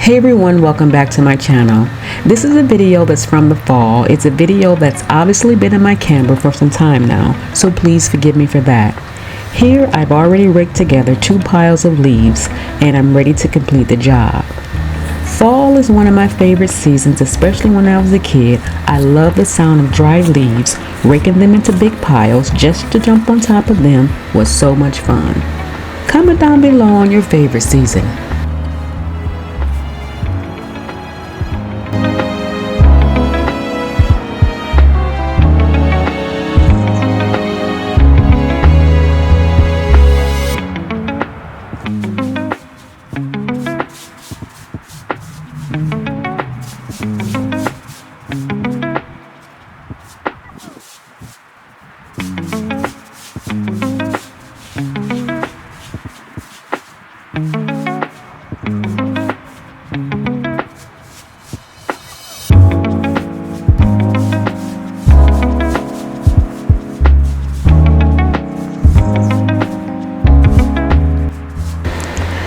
Hey everyone, welcome back to my channel. This is a video that's from the fall. It's a video that's obviously been in my camera for some time now, so please forgive me for that. Here I've already raked together 2 piles of leaves and I'm ready to complete the job. Fall is one of my favorite seasons, especially when I was a kid. I love the sound of dry leaves. Raking them into big piles just to jump on top of them was so much fun. Comment down below on your favorite season.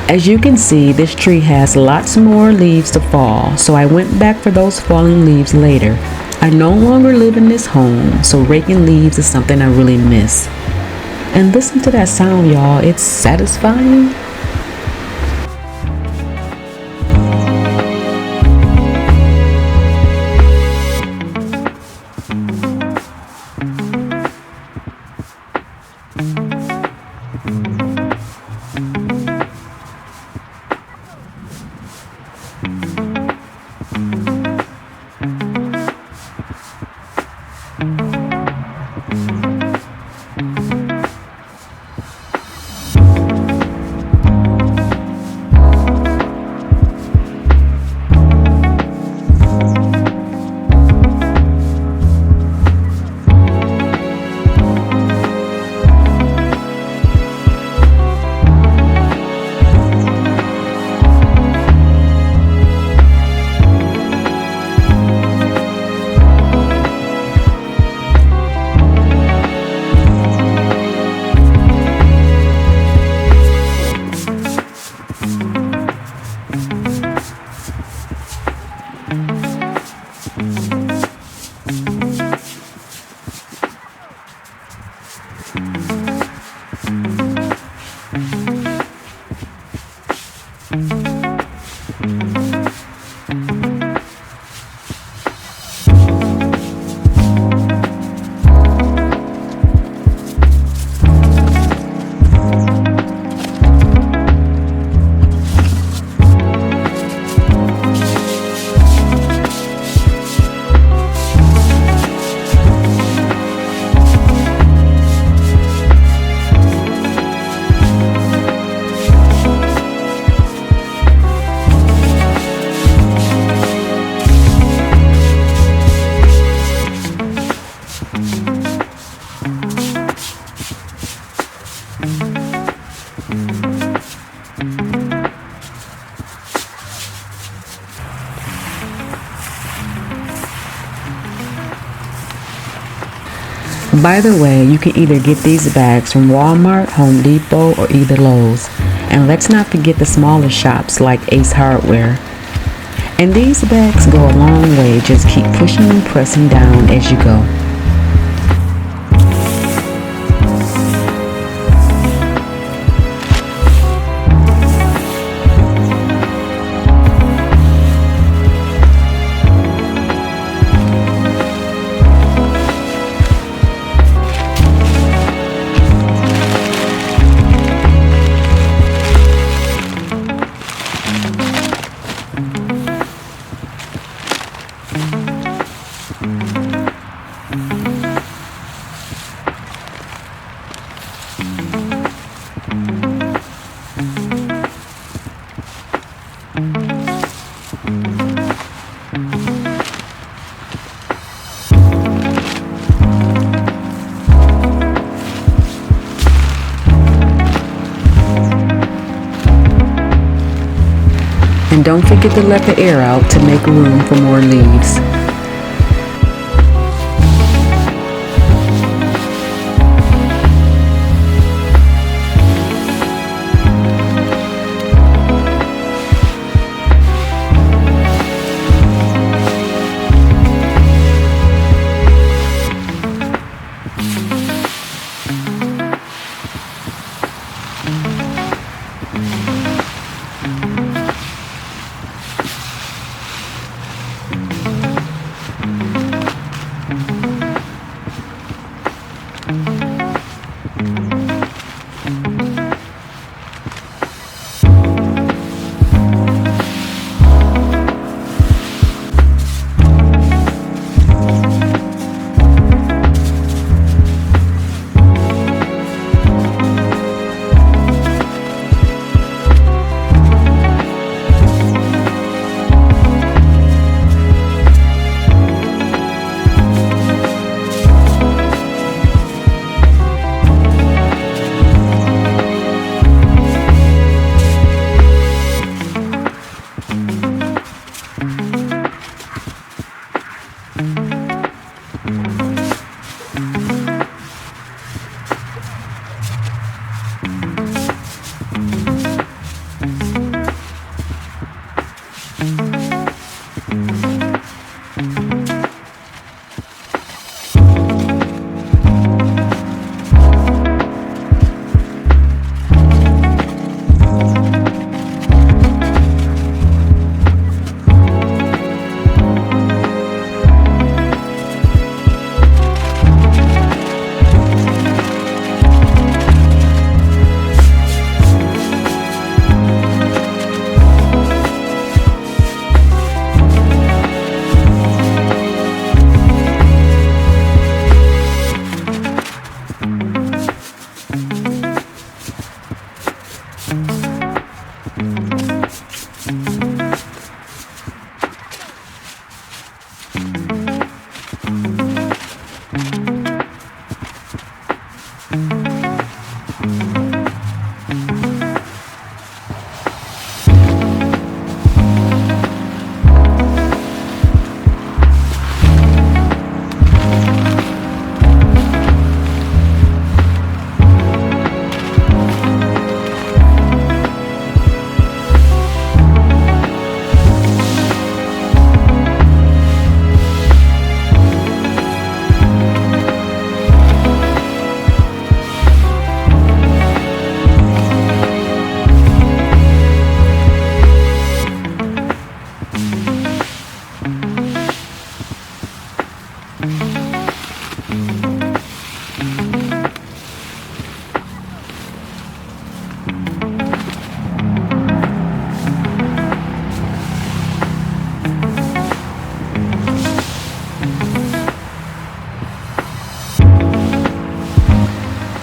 As you can see, this tree has lots more leaves to fall, so I went back for those falling leaves later. I no longer live in this home, so raking leaves is something I really miss. And listen to that sound, y'all. It's satisfying. By the way, you can either get these bags from Walmart, Home Depot, or either Lowe's. And let's not forget the smaller shops like Ace Hardware. And these bags go a long way. Just keep pushing and pressing down as you go. And don't forget to let the air out to make room for more leaves.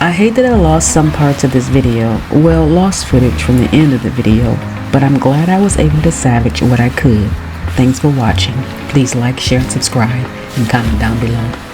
I hate that I lost some parts of this video, well, lost footage from the end of the video, but I'm glad I was able to salvage what I could. Thanks for watching. Please like, share, and subscribe, and comment down below.